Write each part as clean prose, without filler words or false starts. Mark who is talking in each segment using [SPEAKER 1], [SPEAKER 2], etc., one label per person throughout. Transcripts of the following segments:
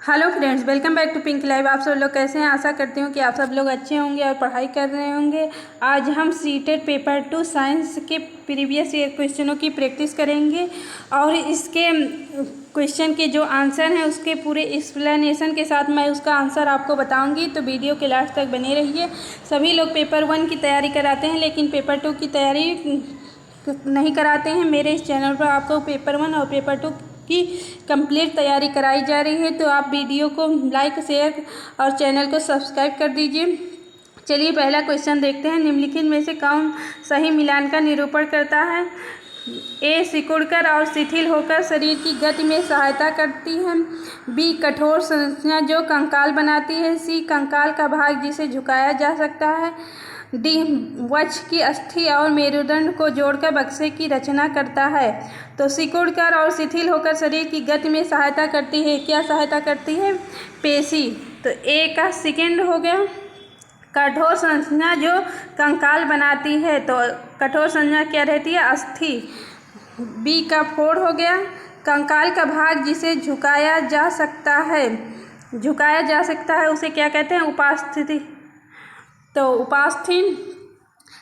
[SPEAKER 1] Hello friends, welcome back to Pink Live. आप सब लोग कैसे हैं? आशा करती हूँ कि आप सब लोग अच्छे होंगे और पढ़ाई कर रहे होंगे। आज हम सीटेट पेपर 2 साइंस के प्रीवियस ईयर क्वेश्चनों की प्रैक्टिस करेंगे और इसके क्वेश्चन के जो आंसर हैं उसके पूरे एक्सप्लेनेशन के साथ मैं उसका आंसर आपको बताऊंगी, तो वीडियो के लास्ट तक बने रहिए। सभी लोग पेपर 1 की तैयारी कराते हैं लेकिन पेपर 2 की तैयारी नहीं कराते हैं। मेरे इस चैनल पर आपको पेपर 1 और पेपर 2 की कंप्लीट तैयारी कराई जा रही है, तो आप वीडियो को लाइक, शेयर और चैनल को सब्सक्राइब कर दीजिए। चलिए पहला क्वेश्चन देखते हैं। निम्नलिखित में से कौन सही मिलान का निरूपण करता है? ए, सिकुड़कर और शिथिल होकर शरीर की गति में सहायता करती है। बी, कठोर संरचना जो कंकाल बनाती है। सी, कंकाल का भाग जिसे झुकाया जा सकता है। डी, वक्ष की अस्थि और मेरुदंड को जोड़कर बक्से की रचना करता है। तो सिकुड़कर और शिथिल होकर शरीर की गति में सहायता करती है। क्या सहायता करती है? पेशी। तो ए का सेकेंड हो गया। कठोर संरचना जो कंकाल बनाती है, तो कठोर संरचना क्या रहती है? अस्थि। बी का 4 हो गया। कंकाल का भाग जिसे झुकाया जा सकता है, झुकाया जा सकता है उसे क्या कहते हैं? उपास्थि। तो उपास्थि।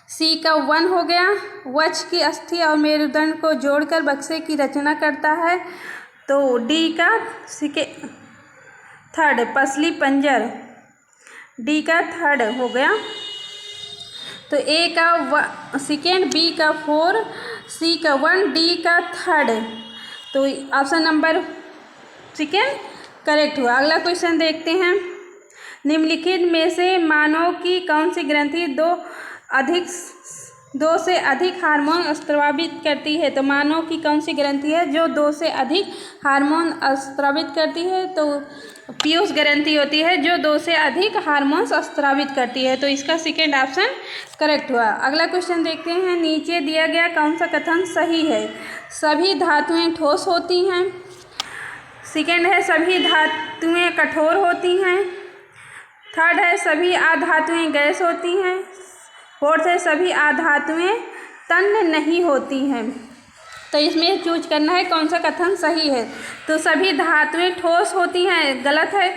[SPEAKER 1] सी का 1 हो गया। वक्ष की अस्थि और मेरुदंड को जोड़कर बक्से की रचना करता है। तो डी का थर्ड, पसली पंजर। डी का थर्ड हो गया। तो ए का सेकेंड, बी का 4, सी का 1, डी का थर्ड। तो ऑप्शन नंबर सेकेंड करेक्ट हुआ। अगला क्वेश्चन देखते हैं। निम्नलिखित में से मानव की कौन सी ग्रंथि दो से अधिक हार्मोन स्रावित करती है? तो मानव की कौन सी ग्रंथि है जो 2 से अधिक हार्मोन स्रावित करती है? तो पीयूष ग्रंथि होती है जो 2 से अधिक हार्मोन्स स्रावित करती है। तो इसका सेकेंड ऑप्शन करेक्ट हुआ। अगला क्वेश्चन देखते हैं। नीचे दिया गया कौन सा कथन सही है? सभी धातुएं ठोस होती हैं। सेकेंड है सभी धातुएं कठोर होती हैं। थर्ड है सभी अधातुएं गैस होती हैं। फोर्थ है सभी अधातुएं तन्य नहीं होती हैं। तो इसमें चूज करना है कौन सा कथन सही है। तो सभी धातुएं ठोस होती हैं, गलत है।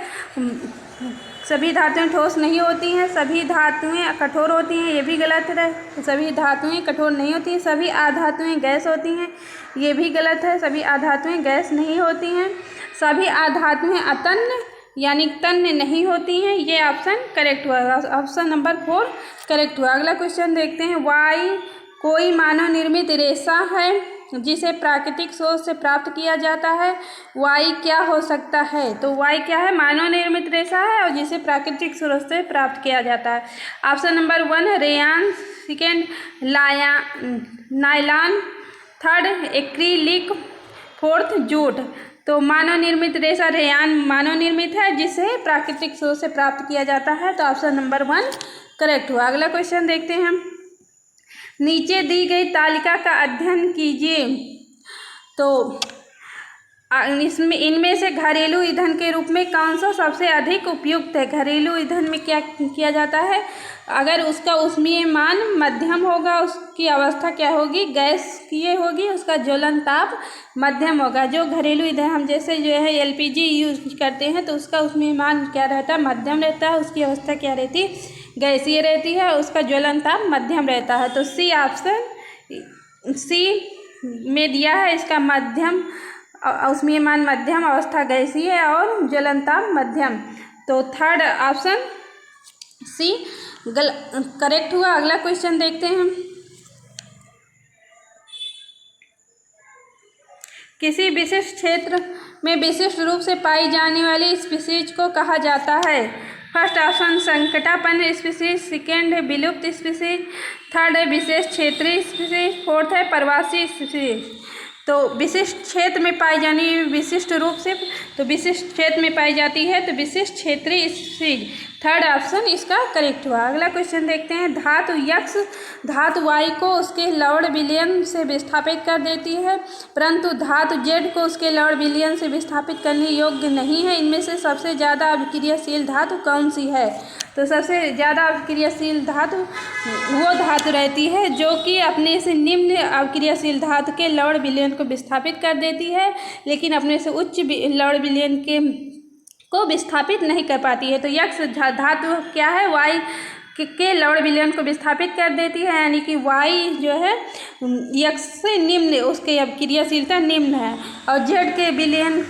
[SPEAKER 1] सभी धातुएं ठोस नहीं होती हैं। सभी धातुएं कठोर होती हैं, ये भी गलत है। सभी धातुएं कठोर नहीं होती हैं। सभी अधातुएं गैस होती हैं, ये भी गलत है। सभी अधातुएं गैस नहीं होती हैं। सभी अधातुएं अतन्य यानी तन्य नहीं होती हैं, ये ऑप्शन करेक्ट हुआ। ऑप्शन नंबर 4 करेक्ट हुआ। अगला क्वेश्चन देखते हैं। वाई कोई मानव निर्मित रेशा है जिसे प्राकृतिक स्रोत से प्राप्त किया जाता है। वाई क्या हो सकता है? तो वाई क्या है? मानव निर्मित रेशा है और जिसे प्राकृतिक स्रोत से प्राप्त किया जाता है। Option number 1 rayon, second nylon, third acrylic, fourth jute. तो मानव निर्मित रेशा रेयान मानव निर्मित है जिसे प्राकृतिक स्रोत से प्राप्त किया जाता है। तो ऑप्शन नंबर 1 करेक्ट हुआ। अगला क्वेश्चन देखते हैं। नीचे दी गई तालिका का अध्ययन कीजिए। तो इनमें से घरेलू ईंधन के रूप में कौन सा सबसे अधिक उपयुक्त है? घरेलू ईंधन में क्या किया जाता है? अगर उसका ऊष्मीय मान मध्यम होगा, उसकी अवस्था क्या होगी? गैसीय होगी। उसका ज्वलन ताप मध्यम होगा। जो घरेलू ईंधन हम जैसे जो है LPG यूज करते हैं, तो उसका ऊष्मीय मान क्या रहता है? मध्यम रहता है। उसकी अवस्था क्या रहती है? गैसीय रहती है। उसका ज्वलन ताप मध्यम रहता है। तो सी ऑप्शन सी में दिया है इसका मध्यम ऊष्मीय मान मध्यम, अवस्था गैसीय है और ज्वलन ताप मध्यम। तो थर्ड ऑप्शन सी करेक्ट हुआ। अगला क्वेश्चन देखते हैं। किसी विशिष्ट क्षेत्र में विशिष्ट रूप से पाई जाने वाली स्पीसीज को कहा जाता है? फर्स्ट ऑप्शन संकटापन्न स्पीसीज, सेकेंड है विलुप्त स्पीसीज, थर्ड है विशेष क्षेत्रीय स्पीसीज, फोर्थ है प्रवासी स्पीसीज। तो विशिष्ट क्षेत्र में पाई जानी विशिष्ट रूप से, तो विशिष्ट क्षेत्र में पाई जाती है तो विशिष्ट क्षेत्रीय स्पीसीज। थर्ड ऑप्शन इसका करेक्ट हुआ। अगला क्वेश्चन देखते हैं। धातु यक्स धातु वाई को उसके लवण विलयन से विस्थापित कर देती है, परंतु धातु जेड को उसके लवण विलयन से विस्थापित करने योग्य नहीं है। इनमें से सबसे ज़्यादा अभिक्रियाशील धातु कौन सी है? तो सबसे ज़्यादा अभिक्रियाशील धातु वो धातु रहती है जो कि अपने से निम्न अभिक्रियाशील धातु के लवण विलयन को विस्थापित कर देती है, लेकिन अपने से उच्च लवण विलयन के को विस्थापित नहीं कर पाती है। तो यक्ष धातु क्या है, वाई के लवण विलयन को विस्थापित कर देती है, यानी कि वाई जो है यक्ष से निम्न, उसकी अब क्रियाशीलता निम्न है। और जेड के विलयन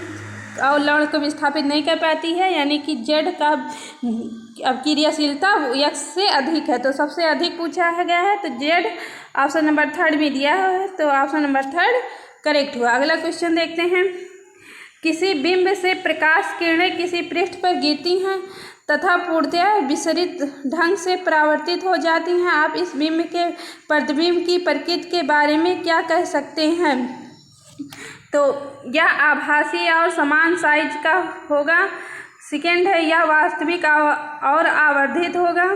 [SPEAKER 1] और लवण को विस्थापित नहीं कर पाती है, यानी कि जेड का अब क्रियाशीलता यक्ष से अधिक है। तो सबसे अधिक पूछा गया है तो जेड ऑप्शन नंबर 3 में दिया है, तो ऑप्शन नंबर 3 करेक्ट हुआ। अगला क्वेश्चन देखते हैं। किसी बिंब से प्रकाश किरणें किसी पृष्ठ पर गिरती हैं तथा पूर्णतः विसरित ढंग से परावर्तित हो जाती हैं। आप इस बिंब के प्रतिबिंब की प्रकृति के बारे में क्या कह सकते हैं? तो यह आभासी और समान साइज का होगा। सेकेंड है यह वास्तविक और आवर्धित होगा।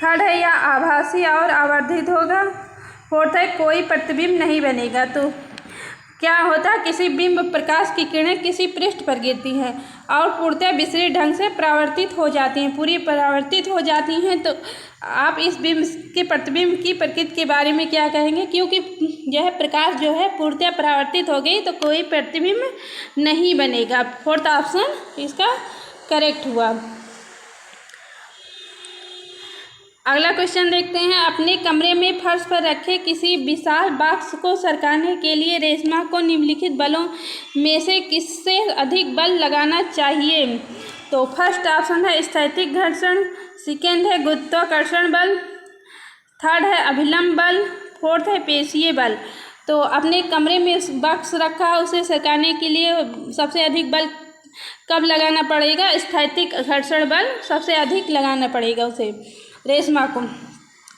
[SPEAKER 1] थर्ड है यह आभासी और आवर्धित होगा। फोर्थ है कोई प्रतिबिंब नहीं बनेगा। तो क्या होता है, किसी बिंब प्रकाश की किरणें किसी पृष्ठ पर गिरती हैं और पूर्णतः विसरित ढंग से परावर्तित हो जाती हैं, पूरी परावर्तित हो जाती हैं। तो आप इस बिंब के प्रतिबिंब की प्रकृति के बारे में क्या कहेंगे? क्योंकि यह प्रकाश जो है पूर्णतः परावर्तित हो गई तो कोई प्रतिबिंब नहीं बनेगा। फोर्थ ऑप्शन इसका करेक्ट हुआ। अगला क्वेश्चन देखते हैं। अपने कमरे में फर्श पर रखे किसी विशाल बॉक्स को सरकाने के लिए रेशमा को निम्नलिखित बलों में से किससे अधिक बल लगाना चाहिए? तो फर्स्ट ऑप्शन है स्थैतिक घर्षण, सेकेंड है गुरुत्वाकर्षण बल, थर्ड है अभिलंब बल, फोर्थ है पेशीय बल। तो अपने कमरे में बॉक्स रखा उसे सरकाने के लिए सबसे अधिक बल कब लगाना पड़ेगा? स्थैतिक घर्षण बल सबसे अधिक लगाना पड़ेगा उसे, रेशमा को।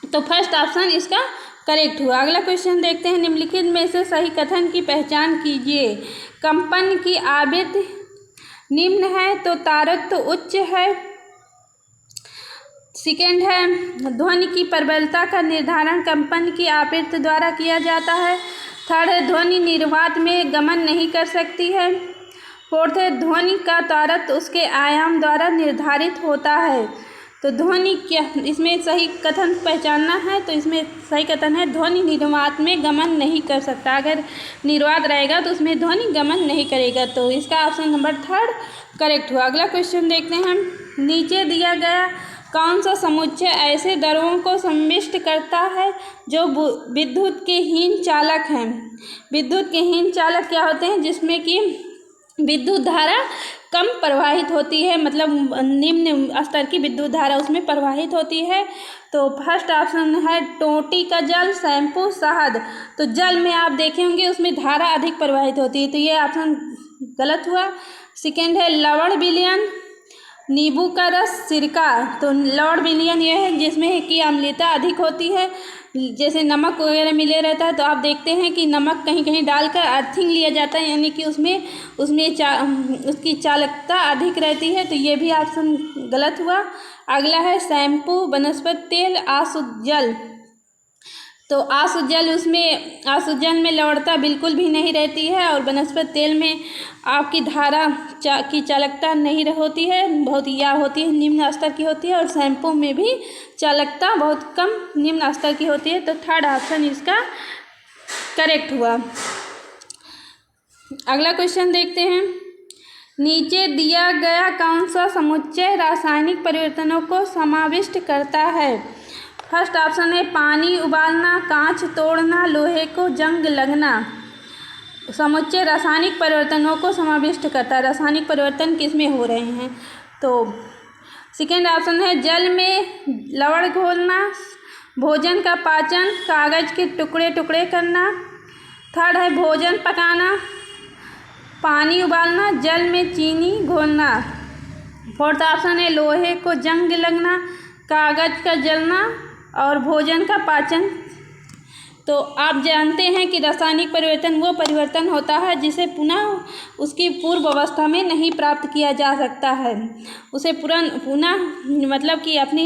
[SPEAKER 1] तो फर्स्ट ऑप्शन इसका करेक्ट हुआ। अगला क्वेश्चन देखते हैं। निम्नलिखित में से सही कथन की पहचान कीजिए। कंपन की आवृत्ति निम्न है तो तारत्व उच्च है। सेकेंड है ध्वनि की प्रबलता का निर्धारण कंपन की आवृत्ति द्वारा किया जाता है। थर्ड है ध्वनि निर्वात में गमन नहीं कर सकती है। फोर्थ है ध्वनि का तारत्व उसके आयाम द्वारा निर्धारित होता है। तो ध्वनि क्या, इसमें सही कथन पहचानना है तो इसमें सही कथन है ध्वनि निर्वात में गमन नहीं कर सकता। अगर निर्वात रहेगा तो उसमें ध्वनि गमन नहीं करेगा। तो इसका ऑप्शन नंबर 3 करेक्ट हुआ। अगला क्वेश्चन देखते हैं हम। नीचे दिया गया कौन सा समुच्चय ऐसे द्रव्यों को सम्मिष्ट करता है जो विद्युत के हीन चालक हैं? विद्युत के हीन चालक क्या होते हैं? जिसमें कि विद्युत धारा कम प्रवाहित होती है, मतलब निम्न स्तर की विद्युत धारा उसमें प्रवाहित होती है। तो फर्स्ट ऑप्शन है टोटी का जल, शैम्पू, शहद। तो जल में आप देखे होंगे उसमें धारा अधिक प्रवाहित होती है, तो ये ऑप्शन गलत हुआ। सेकेंड है लवण विलयन, नींबू का रस, सिरका। तो लवण विलयन यह है जिसमें कि अम्लता अधिक होती है, जैसे नमक वगैरह मिले रहता है तो आप देखते हैं कि नमक कहीं कहीं डालकर अर्थिंग लिया जाता है, यानी कि उसमें उसकी चालकता अधिक रहती है। तो ये भी ऑप्शन गलत हुआ। अगला है शैम्पू, वनस्पति तेल, आसुत जल। तो आसुत जल, उसमें आसुत जल में लवणता बिल्कुल भी नहीं रहती है और वनस्पति तेल में आपकी धारा की चालकता नहीं होती है, बहुत या होती है निम्न स्तर की होती है, और शैम्पू में भी चालकता बहुत कम निम्न स्तर की होती है। तो थर्ड ऑप्शन इसका करेक्ट हुआ। अगला क्वेश्चन देखते हैं। नीचे दिया गया कौन सा समुच्चय रासायनिक परिवर्तनों को समाविष्ट करता है? फर्स्ट ऑप्शन है पानी उबालना, कांच तोड़ना, लोहे को जंग लगना। समुच्चय रासायनिक परिवर्तनों को समाविष्ट करता है। रासायनिक परिवर्तन किसमें हो रहे हैं? तो सेकेंड ऑप्शन है जल में लवण घोलना, भोजन का पाचन, कागज के टुकड़े टुकड़े करना। थर्ड है भोजन पकाना, पानी उबालना, जल में चीनी घोलना। फोर्थ ऑप्शन है लोहे को जंग लगना, कागज का जलना और भोजन का पाचन। तो आप जानते हैं कि रासायनिक परिवर्तन वो परिवर्तन होता है जिसे पुनः उसकी पूर्व अवस्था में नहीं प्राप्त किया जा सकता है, उसे पुनः मतलब कि अपनी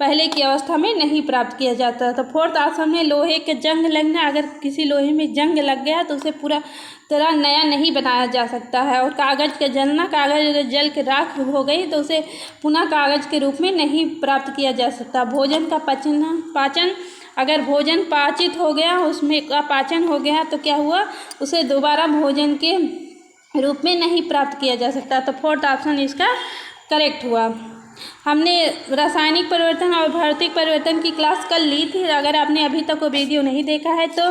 [SPEAKER 1] पहले की अवस्था में नहीं प्राप्त किया जाता। तो फोर्थ ऑप्शन में लोहे के जंग लगना, अगर किसी लोहे में जंग लग गया तो उसे पूरा तरह नया नहीं बनाया जा सकता है। और कागज़ का जलना, कागज़ अगर जल के राख हो गई तो उसे पुनः कागज़ के रूप में नहीं प्राप्त किया जा सकता। भोजन का पाचन, अगर भोजन पाचित हो गया, उसमें का पाचन हो गया तो क्या हुआ, उसे दोबारा भोजन के रूप में नहीं प्राप्त किया जा सकता। तो फोर्थ ऑप्शन इसका करेक्ट हुआ। हमने रासायनिक परिवर्तन और भौतिक परिवर्तन की क्लास कल ली थी। अगर आपने अभी तक वो वीडियो नहीं देखा है तो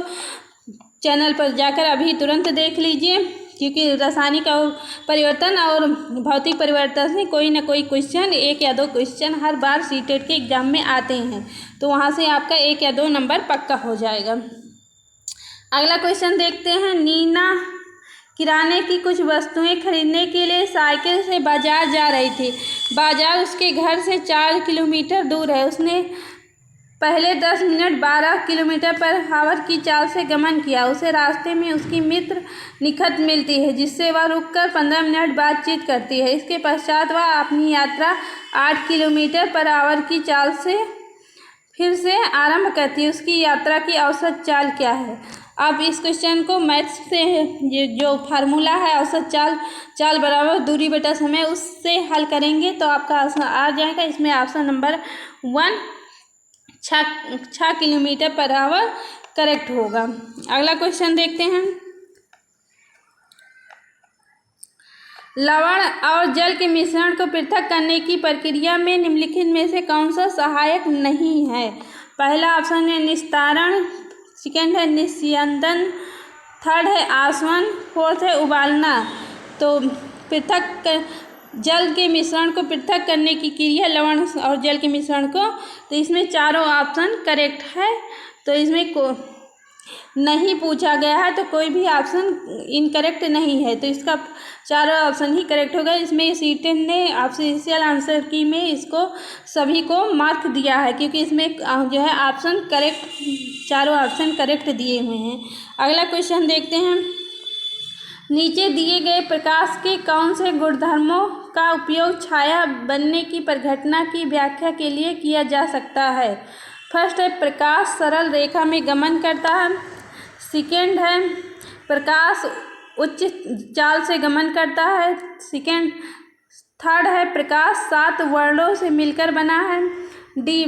[SPEAKER 1] चैनल पर जाकर अभी तुरंत देख लीजिए, क्योंकि रासायनिक और परिवर्तन और भौतिक परिवर्तन से कोई ना कोई क्वेश्चन, 1 या 2 क्वेश्चन हर बार सीटेट के एग्ज़ाम में आते हैं। तो वहाँ से आपका 1 या 2 नंबर पक्का हो जाएगा। अगला क्वेश्चन देखते हैं। नीना किराने की कुछ वस्तुएं खरीदने के लिए साइकिल से बाजार जा रही थी। बाजार उसके घर से 4 किलोमीटर दूर है। उसने पहले 10 मिनट 12 किलोमीटर पर आवर की चाल से गमन किया। उसे रास्ते में उसकी मित्र निखत मिलती है, जिससे वह रुककर 15 मिनट बातचीत करती है। इसके पश्चात वह अपनी यात्रा 8 किलोमीटर पर आवर की चाल से फिर से आरंभ करती है। उसकी यात्रा की औसत चाल क्या है? अब इस क्वेश्चन को मैथ्स से ये जो फार्मूला है औसत चाल बराबर दूरी बटा समय, उससे हल करेंगे तो आपका आंसर आ जाएगा। इसमें option number 1 6 kilometre per hour correct होगा। अगला क्वेश्चन देखते हैं। लवण और जल के मिश्रण को पृथक करने की प्रक्रिया में निम्नलिखित में से कौन सा सहायक नहीं है? पहला ऑप्शन है निस्तारण, सेकेंड है निस्यंदन, थर्ड है आसवन, फोर्थ है उबालना। तो जल के मिश्रण को पृथक करने की क्रिया, लवण और जल के मिश्रण को, तो इसमें चारों ऑप्शन करेक्ट है। तो इसमें नहीं पूछा गया है तो कोई भी ऑप्शन इनकरेक्ट नहीं है। तो इसका चारों ऑप्शन ही करेक्ट होगा। इसमें सीटेट ने ऑफिशियल आंसर की में इसको सभी को मार्क दिया है, क्योंकि इसमें जो है ऑप्शन करेक्ट, चारों ऑप्शन करेक्ट दिए हुए हैं। अगला क्वेश्चन देखते हैं। नीचे दिए गए प्रकाश के कौन से गुणधर्मों का उपयोग छाया बनने की परिघटना की व्याख्या के लिए किया जा सकता है? फर्स्ट है प्रकाश सरल रेखा में गमन करता है। सेकेंड है प्रकाश उच्च चाल से गमन करता है। थर्ड है प्रकाश 7 वर्णों से मिलकर बना है। डी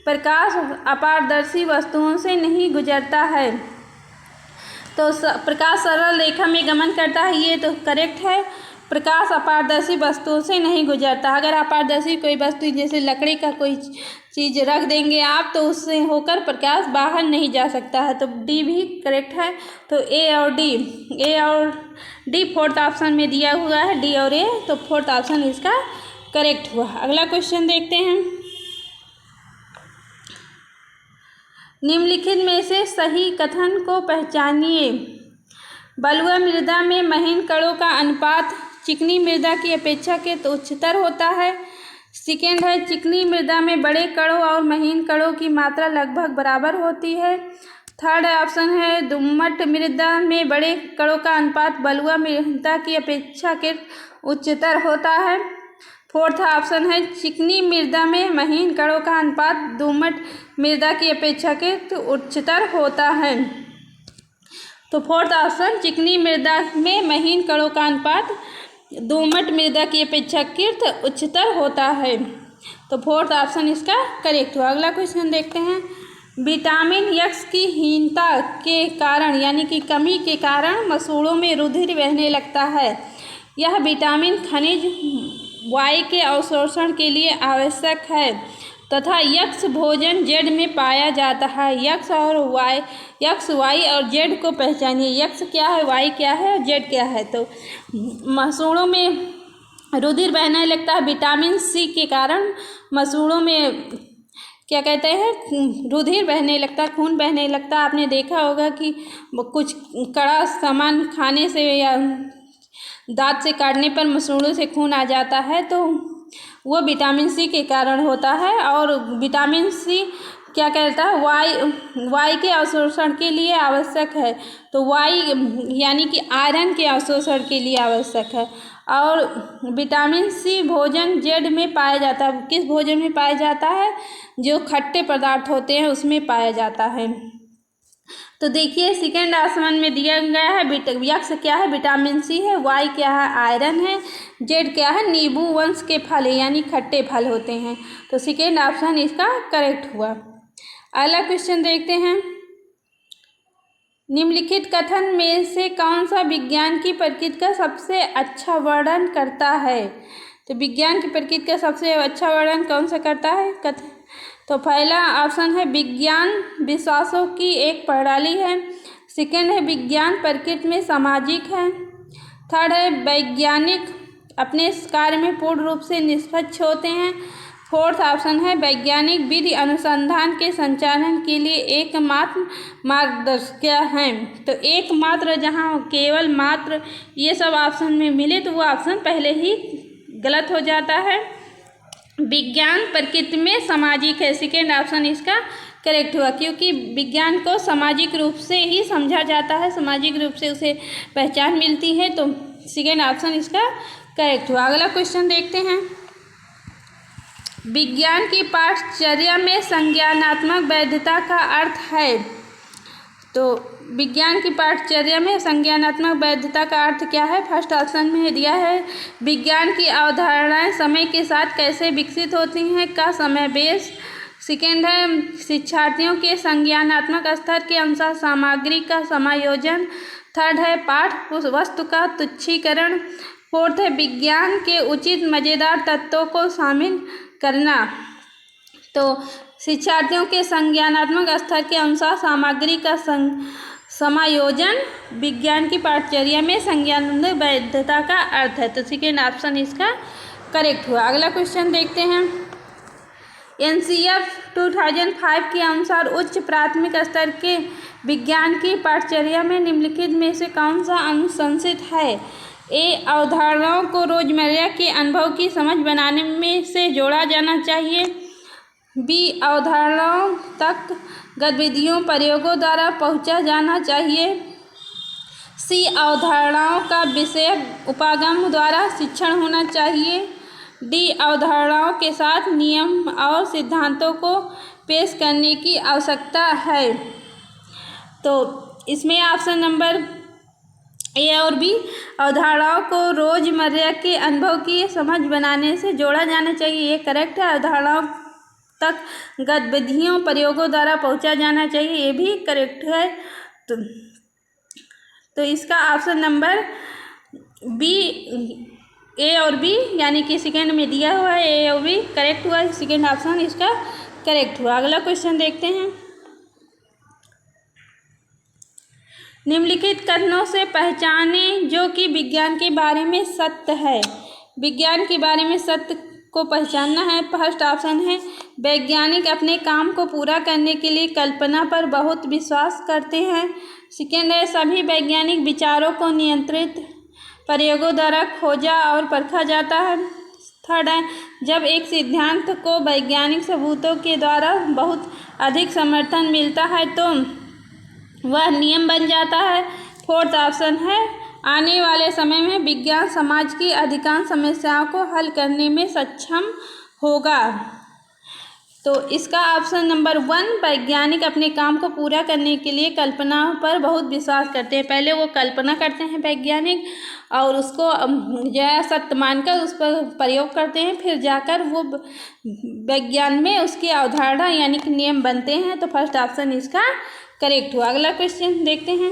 [SPEAKER 1] प्रकाश अपारदर्शी वस्तुओं से नहीं गुजरता है। तो प्रकाश सरल रेखा में गमन करता है, ये तो करेक्ट है। प्रकाश अपारदर्शी वस्तुओं से नहीं गुजरता। अगर अपारदर्शी कोई वस्तु जैसे लकड़ी का कोई चीज़ रख देंगे आप, तो उससे होकर प्रकाश बाहर नहीं जा सकता है। तो डी भी करेक्ट है। तो ए और डी फोर्थ ऑप्शन में दिया हुआ है, डी और ए, तो फोर्थ ऑप्शन इसका करेक्ट हुआ। अगला क्वेश्चन देखते हैं। निम्नलिखित में से सही कथन को पहचानिए। बलुआ मृदा में महीन कणों का अनुपात चिकनी मृदा की अपेक्षा के तो उच्चतर होता है। सेकेंड है चिकनी मृदा में बड़े कणों और महीन कणों की मात्रा लगभग बराबर होती है। थर्ड ऑप्शन है दोमट मृदा में बड़े कणों का अनुपात बलुआ मृदा की अपेक्षा के उच्चतर होता है। फोर्थ ऑप्शन है चिकनी मृदा में महीन कणों का अनुपात दोमट मृदा की अपेक्षा के उच्चतर होता है। तो फोर्थ ऑप्शन चिकनी मृदा में महीन कणों का अनुपात दोमट मृदा की अपेक्षाकृत उच्चतर होता है। तो फोर्थ ऑप्शन इसका करेक्ट हुआ। अगला क्वेश्चन देखते हैं। विटामिन एक्स की हीनता के कारण यानी कि कमी के कारण मसूड़ों में रुधिर बहने लगता है। यह विटामिन खनिज वाई के अवशोषण के लिए आवश्यक है तथा यक्स भोजन जेड में पाया जाता है। यक्स वाई और जेड को पहचानिए। यक्स क्या है, वाई क्या है और जेड क्या है? तो मसूड़ों में रुधिर बहने लगता है विटामिन सी के कारण। मसूड़ों में क्या कहते हैं, रुधिर बहने लगता, खून बहने लगता। आपने देखा होगा कि कुछ कड़ा सामान खाने से या दांत से काटने पर मसूड़ों से खून आ जाता है, तो वो विटामिन सी के कारण होता है। और विटामिन सी क्या कहता है, वाई के अवशोषण के लिए आवश्यक है। तो वाई यानी कि आयरन के अवशोषण के लिए आवश्यक है। और विटामिन सी भोजन जेड में पाया जाता है। किस भोजन में पाया जाता है? जो खट्टे पदार्थ होते हैं उसमें पाया जाता है। तो देखिए सेकेंड ऑप्शन में दिया गया है यक्स क्या है, विटामिन सी है। वाई क्या है, आयरन है। जेड क्या है, नींबू वंश के फल है यानी खट्टे फल होते हैं। तो सेकेंड ऑप्शन इसका करेक्ट हुआ। अगला क्वेश्चन देखते हैं। निम्नलिखित कथन में से कौन सा विज्ञान की प्रकृति का सबसे अच्छा वर्णन करता है? तो विज्ञान की प्रकृति का सबसे अच्छा वर्णन कौन सा करता है कथन? तो पहला ऑप्शन है विज्ञान विश्वासों की एक प्रणाली है। सेकेंड है विज्ञान प्रकृति में सामाजिक है। थर्ड है वैज्ञानिक अपने कार्य में पूर्ण रूप से निष्पक्ष होते हैं। फोर्थ ऑप्शन है वैज्ञानिक विधि अनुसंधान के संचालन के लिए एकमात्र मार्गदर्शक हैं। तो एकमात्र, जहाँ केवल मात्र ये सब ऑप्शन में मिले तो वो ऑप्शन पहले ही गलत हो जाता है। विज्ञान प्रकृति में सामाजिक है, सेकेंड ऑप्शन इसका करेक्ट हुआ, क्योंकि विज्ञान को सामाजिक रूप से ही समझा जाता है, सामाजिक रूप से उसे पहचान मिलती है, तो सेकेंड ऑप्शन इसका करेक्ट हुआ। अगला क्वेश्चन देखते हैं। विज्ञान की पाठचर्या में संज्ञानात्मक वैधता का अर्थ है। तो विज्ञान की पाठचर्या में संज्ञानात्मक वैधता का अर्थ क्या है? फर्स्ट ऑप्शन में दिया है विज्ञान की अवधारणाएं समय के साथ कैसे विकसित होती हैं का समय बेस। सेकेंड है शिक्षार्थियों के संज्ञानात्मक स्तर के अनुसार सामग्री का समायोजन। थर्ड है पाठ वस्तु का तुच्छीकरण। फोर्थ है विज्ञान के उचित मज़ेदार तत्वों को शामिल करना। तो शिक्षार्थियों के संज्ञानात्मक स्तर के अनुसार सामग्री का समायोजन विज्ञान की पाठचर्या में संज्ञानात्मक वैधता का अर्थ है। तो सेकेंड ऑप्शन इसका करेक्ट हुआ। अगला क्वेश्चन देखते हैं। NCF 2005 के अनुसार उच्च प्राथमिक स्तर के विज्ञान की पाठचर्या में निम्नलिखित में से कौन सा अनुशंसित है? ए अवधारणाओं को रोजमर्रा के अनुभव की समझ बनाने में से जोड़ा जाना चाहिए। बी अवधारणाओं तक गतिविधियों प्रयोगों द्वारा पहुंचा जाना चाहिए। सी अवधारणाओं का विषय उपागम द्वारा शिक्षण होना चाहिए। डी अवधारणाओं के साथ नियम और सिद्धांतों को पेश करने की आवश्यकता है। तो इसमें ऑप्शन नंबर ए और बी अवधारणाओं को रोजमर्रा के अनुभव की समझ बनाने से जोड़ा जाना चाहिए, ये करेक्ट है। अवधारणाओं तक गतिविधियों प्रयोगों द्वारा पहुंचा जाना चाहिए, ये भी करेक्ट है। तो इसका ऑप्शन नंबर बी, ए और बी यानी कि सेकेंड में दिया हुआ है, ए और बी करेक्ट हुआ, सेकेंड ऑप्शन इसका करेक्ट हुआ। अगला क्वेश्चन देखते हैं। निम्नलिखित कथनों से पहचाने जो कि विज्ञान के बारे में सत्य है। विज्ञान के बारे में सत्य को पहचानना है। फर्स्ट ऑप्शन है वैज्ञानिक अपने काम को पूरा करने के लिए कल्पना पर बहुत विश्वास करते हैं। सेकेंड है सभी वैज्ञानिक विचारों को नियंत्रित प्रयोगों द्वारा खोजा और परखा जाता है। थर्ड है जब एक सिद्धांत को वैज्ञानिक सबूतों के द्वारा बहुत अधिक समर्थन मिलता है तो वह नियम बन जाता है। फोर्थ ऑप्शन है आने वाले समय में विज्ञान समाज की अधिकांश समस्याओं को हल करने में सक्षम होगा। तो इसका ऑप्शन नंबर 1 वैज्ञानिक अपने काम को पूरा करने के लिए कल्पना पर बहुत विश्वास करते हैं। पहले वो कल्पना करते हैं वैज्ञानिक और उसको जो है सत्य मानकर उस पर प्रयोग करते हैं, फिर जाकर वो विज्ञान में उसकी अवधारणा यानी कि नियम बनते हैं। तो फर्स्ट ऑप्शन इसका करेक्ट हुआ। अगला क्वेश्चन देखते हैं।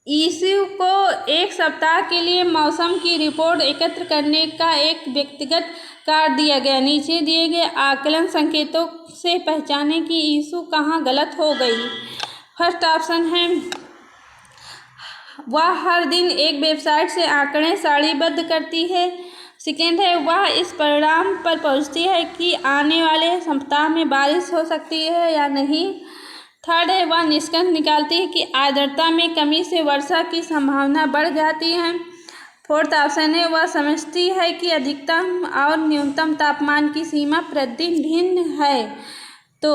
[SPEAKER 1] यीशु को एक सप्ताह के लिए मौसम की रिपोर्ट एकत्र करने का एक व्यक्तिगत कार्य दिया गया। नीचे दिए गए आकलन संकेतों से पहचाने कि यीशु कहाँ गलत हो गई। फर्स्ट ऑप्शन है वह हर दिन एक वेबसाइट से आंकड़े सारणीबद्ध करती है। सेकेंड है वह इस परिणाम पर पहुंचती है कि आने वाले सप्ताह में बारिश हो सकती है या नहीं। थर्ड है वह निष्कर्ष निकालती है कि आर्द्रता में कमी से वर्षा की संभावना बढ़ जाती है। फोर्थ ऑप्शन है वह समझती है कि अधिकतम और न्यूनतम तापमान की सीमा प्रतिदिन भिन्न है। तो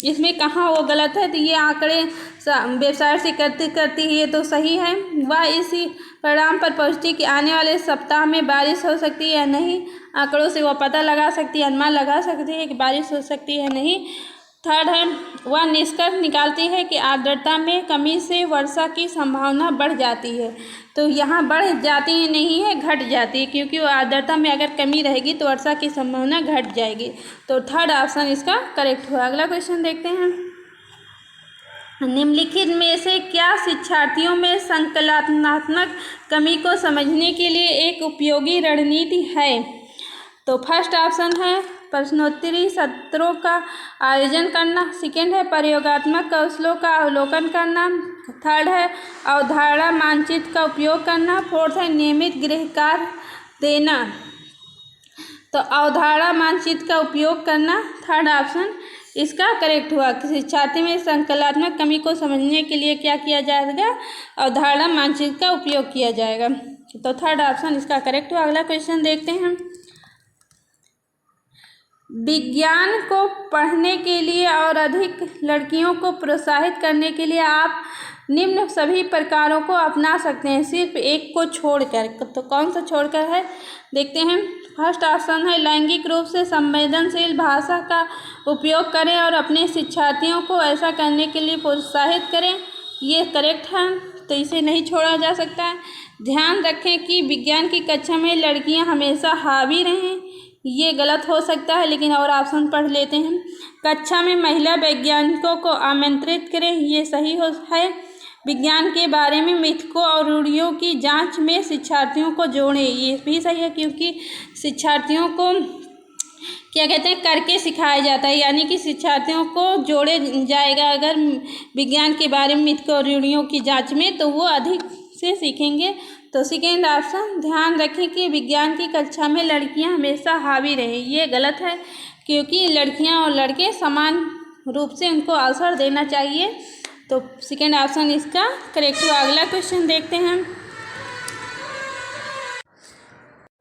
[SPEAKER 1] इसमें कहाँ वो गलत है? तो ये आंकड़े वेबसाइट से करती है, ये तो सही है। वह इसी परिणाम पर पहुंचती है कि आने वाले सप्ताह में बारिश हो सकती है या नहीं। आंकड़ों से वह पता लगा सकती है, अनुमान लगा सकती है कि बारिश हो सकती है या नहीं। थर्ड है वह निष्कर्ष निकालती है कि आर्द्रता में कमी से वर्षा की संभावना बढ़ जाती है। तो यहाँ बढ़ जाती है नहीं है, घट जाती है, क्योंकि वो आर्द्रता में अगर कमी रहेगी तो वर्षा की संभावना घट जाएगी। तो थर्ड ऑप्शन इसका करेक्ट हुआ। अगला क्वेश्चन देखते हैं। निम्नलिखित में से क्या शिक्षार्थियों में संकलनात्मक कमी को समझने के लिए एक उपयोगी रणनीति है? तो फर्स्ट ऑप्शन है प्रश्नोत्तरी सत्रों का आयोजन करना, सेकेंड है प्रयोगात्मक कौशलों का अवलोकन करना, थर्ड है अवधारणा मानचित्र का उपयोग करना, फोर्थ है नियमित गृह कार्य देना। तो अवधारणा मानचित्र का उपयोग करना थर्ड ऑप्शन इसका करेक्ट हुआ। शिक्षार्थी में संकलनात्मक कमी को समझने के लिए क्या किया जाएगा? अवधारणा मानचित्र का उपयोग किया जाएगा। तो थर्ड ऑप्शन इसका करेक्ट हुआ। अगला क्वेश्चन देखते हैं। विज्ञान को पढ़ने के लिए और अधिक लड़कियों को प्रोत्साहित करने के लिए आप निम्न सभी प्रकारों को अपना सकते हैं, सिर्फ एक को छोड़कर। तो कौन सा छोड़कर है देखते हैं। फर्स्ट ऑप्शन है लैंगिक रूप से संवेदनशील भाषा का उपयोग करें और अपने शिक्षार्थियों को ऐसा करने के लिए प्रोत्साहित करें। ये करेक्ट है, तो इसे नहीं छोड़ा जा सकता है। ध्यान रखें कि विज्ञान की कक्षा में लड़कियां हमेशा हावी रहें, ये गलत हो सकता है, लेकिन और ऑप्शन पढ़ लेते हैं। कक्षा में महिला वैज्ञानिकों को आमंत्रित करें, ये सही है। विज्ञान के बारे में मिथकों और रूढ़ियों की जांच में शिक्षार्थियों को जोड़ें, ये भी सही है, क्योंकि शिक्षार्थियों को क्या कहते हैं करके सिखाया जाता है, यानी कि शिक्षार्थियों को जोड़े जाएगा अगर विज्ञान के बारे में मिथकों और रूढ़ियों की जांच में, तो वो अधिक से सीखेंगे। तो सेकेंड ऑप्शन ध्यान रखें कि विज्ञान की कक्षा में लड़कियां हमेशा हावी रहे, ये गलत है, क्योंकि लड़कियां और लड़के समान रूप से उनको अवसर देना चाहिए। तो सेकेंड ऑप्शन इसका करेक्ट हुआ। अगला क्वेश्चन देखते हैं।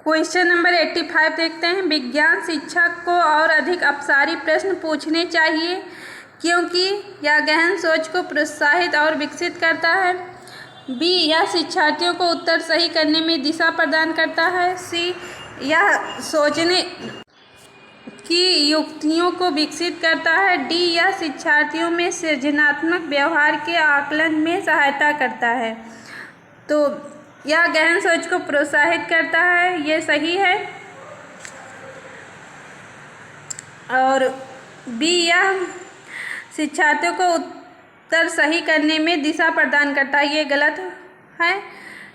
[SPEAKER 1] क्वेश्चन नंबर 85 देखते हैं। विज्ञान शिक्षक को और अधिक अपसारी प्रश्न पूछने चाहिए क्योंकि यह गहन सोच को प्रोत्साहित और विकसित करता है। बी, यह शिक्षार्थियों को उत्तर सही करने में दिशा प्रदान करता है। सी, यह सोचने की युक्तियों को विकसित करता है। डी, यह शिक्षार्थियों में सृजनात्मक व्यवहार के आकलन में सहायता करता है। तो यह गहन सोच को प्रोत्साहित करता है, ये सही है। और बी, यह शिक्षार्थियों को उत्तर सही करने में दिशा प्रदान करता है, ये गलत है।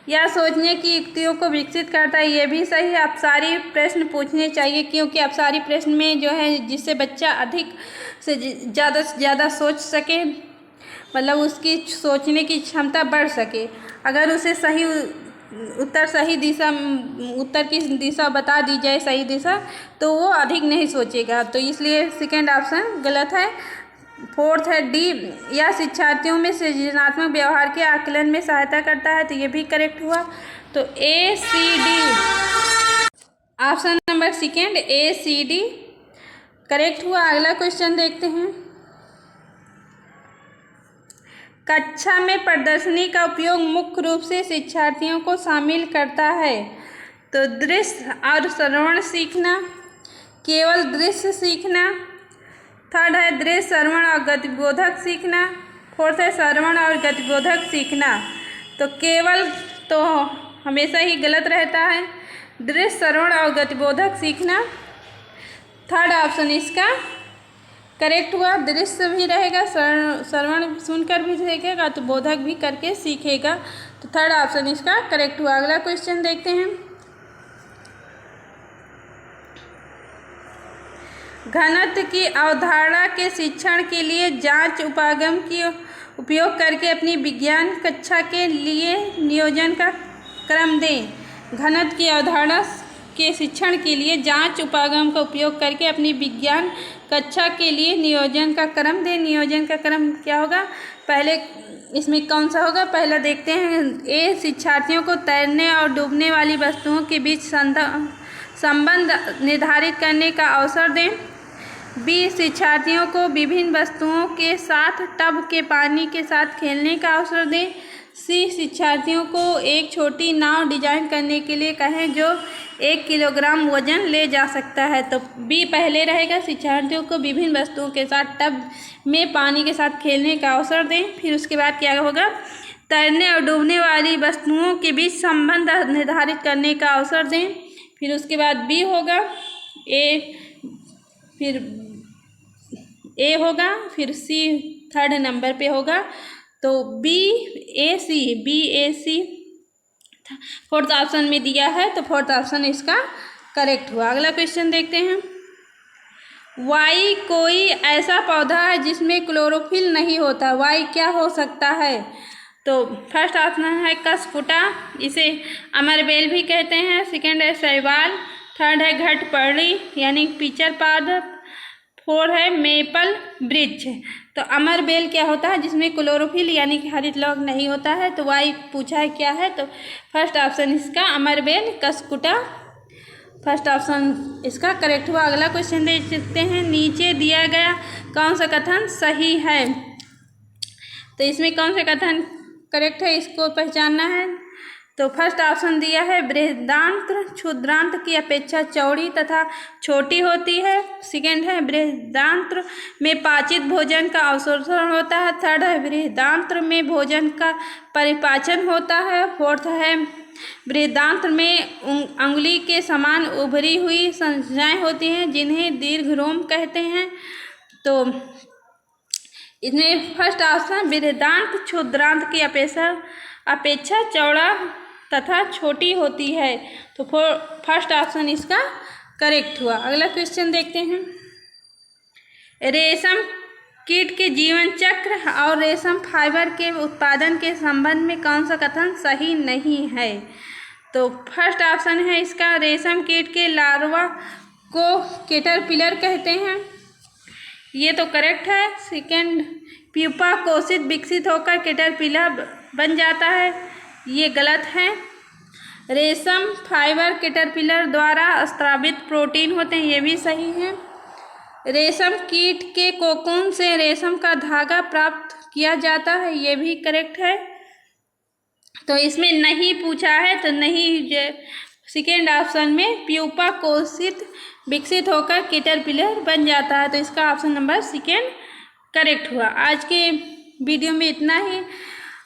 [SPEAKER 1] यह सोचने की युक्तियों को विकसित करता है, ये भी सही है। अपसारी प्रश्न पूछने चाहिए क्योंकि अपसारी प्रश्न में जो है जिससे बच्चा अधिक से ज़्यादा सोच सके, मतलब उसकी सोचने की क्षमता बढ़ सके। अगर उसे सही उत्तर की दिशा बता दी जाए, सही दिशा, तो वो अधिक नहीं सोचेगा। तो इसलिए सेकेंड ऑप्शन गलत है। फोर्थ है डी, यह शिक्षार्थियों में सृजनात्मक व्यवहार के आकलन में सहायता करता है, तो ये भी करेक्ट हुआ। तो A C D option number second A C D correct हुआ। अगला क्वेश्चन देखते हैं। कक्षा में प्रदर्शनी का उपयोग मुख्य रूप से शिक्षार्थियों को शामिल करता है। तो दृश्य और श्रवण सीखना, केवल दृश्य सीखना, थर्ड है दृश्य श्रवण और गतिबोधक सीखना, फोर्थ है श्रवण और गतिबोधक सीखना। तो केवल तो हमेशा ही गलत रहता है, दृश्य श्रवण और गतिबोधक सीखना थर्ड ऑप्शन इसका करेक्ट हुआ। दृश्य भी रहेगा, श्रवण सुनकर भी सीखेगा, तो बोधक भी करके सीखेगा, तो थर्ड ऑप्शन इसका करेक्ट हुआ। अगला क्वेश्चन देखते हैं। घनत्व की अवधारणा के शिक्षण के लिए जांच उपागम की उपयोग करके अपनी विज्ञान कक्षा के लिए नियोजन का क्रम दें। घनत्व की अवधारणा के शिक्षण के लिए जांच उपागम का उपयोग करके अपनी विज्ञान कक्षा के लिए नियोजन का क्रम दें। नियोजन का क्रम क्या होगा, पहले इसमें कौन सा होगा, पहला देखते हैं। ए, शिक्षार्थियों को तैरने और डूबने वाली वस्तुओं के बीच संबंध निर्धारित करने का अवसर दें। बी, शिक्षार्थियों को विभिन्न वस्तुओं के साथ टब के पानी के साथ खेलने का अवसर दें। सी, शिक्षार्थियों को एक छोटी नाव डिजाइन करने के लिए कहें जो 1 किलोग्राम वजन ले जा सकता है। तो बी पहले रहेगा, शिक्षार्थियों को विभिन्न वस्तुओं के साथ टब में पानी के साथ खेलने का अवसर दें। फिर उसके बाद क्या होगा, तैरने और डूबने वाली वस्तुओं के बीच संबंध निर्धारित करने का अवसर दें। फिर उसके बाद बी होगा, ए, फिर ए होगा, फिर सी थर्ड नंबर पे होगा। तो बी ए सी फोर्थ ऑप्शन में दिया है, तो फोर्थ ऑप्शन इसका करेक्ट हुआ। अगला क्वेश्चन देखते हैं। वाई कोई ऐसा पौधा है जिसमें क्लोरोफिल नहीं होता। वाई क्या हो सकता है? तो फर्स्ट ऑप्शन है कसकुटा, इसे अमरबेल भी कहते हैं। सेकेंड है शैवाल। थर्ड है घटपर्णी यानी पिचर पौधा। फोर है मेपल वृक्ष। तो अमरबेल क्या होता है? जिसमें क्लोरोफिल यानी कि हरित लौक नहीं होता है। तो वाई पूछा है क्या है, तो फर्स्ट ऑप्शन इसका अमरबेल कसकुटा फर्स्ट ऑप्शन इसका करेक्ट हुआ। अगला क्वेश्चन देख सकते हैं। नीचे दिया गया कौन सा कथन सही है? तो इसमें कौन सा कथन करेक्ट है, इसको पहचानना है। तो फर्स्ट ऑप्शन दिया है बृहदान्त्र क्षुद्रांत की अपेक्षा चौड़ी तथा छोटी होती है। सेकेंड है बृहदान्त्र में पाचित भोजन का अवशोषण होता है। थर्ड है बृहदान्त्र में भोजन का परिपाचन होता है। फोर्थ है बृहदान्त्र में अंगुली के समान उभरी हुई संरचनाएं होती हैं जिन्हें दीर्घरोम कहते हैं। तो इसमें फर्स्ट ऑप्शन बृहदान्त्र क्षुद्रांत की अपेक्षा चौड़ा तथा छोटी होती है। तो फर्स्ट ऑप्शन इसका करेक्ट हुआ। अगला क्वेश्चन देखते हैं। रेशम कीट के जीवन चक्र और रेशम फाइबर के उत्पादन के संबंध में कौन सा कथन सही नहीं है? तो फर्स्ट ऑप्शन है इसका रेशम कीट के लार्वा को कैटरपिलर कहते हैं, ये तो करेक्ट है। सेकेंड प्यूपा कोशित विकसित होकर कैटरपिलर बन जाता है, ये गलत है। रेशम फाइबर कैटरपिलर द्वारा स्रावित प्रोटीन होते हैं, ये भी सही है। रेशम कीट के कोकून से रेशम का धागा प्राप्त किया जाता है, ये भी करेक्ट है। तो इसमें नहीं पूछा है, तो नहीं सेकेंड ऑप्शन में प्यूपा कोशित विकसित होकर कैटरपिलर बन जाता है, तो इसका ऑप्शन नंबर सेकेंड करेक्ट हुआ। आज के वीडियो में इतना ही।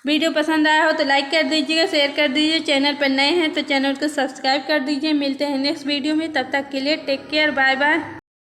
[SPEAKER 1] वीडियो पसंद आया हो तो लाइक कर दीजिएगा, शेयर कर दीजिए। चैनल पर नए हैं तो चैनल को सब्सक्राइब कर दीजिए। मिलते हैं नेक्स्ट वीडियो में, तब तक के लिए टेक केयर, बाय बाय।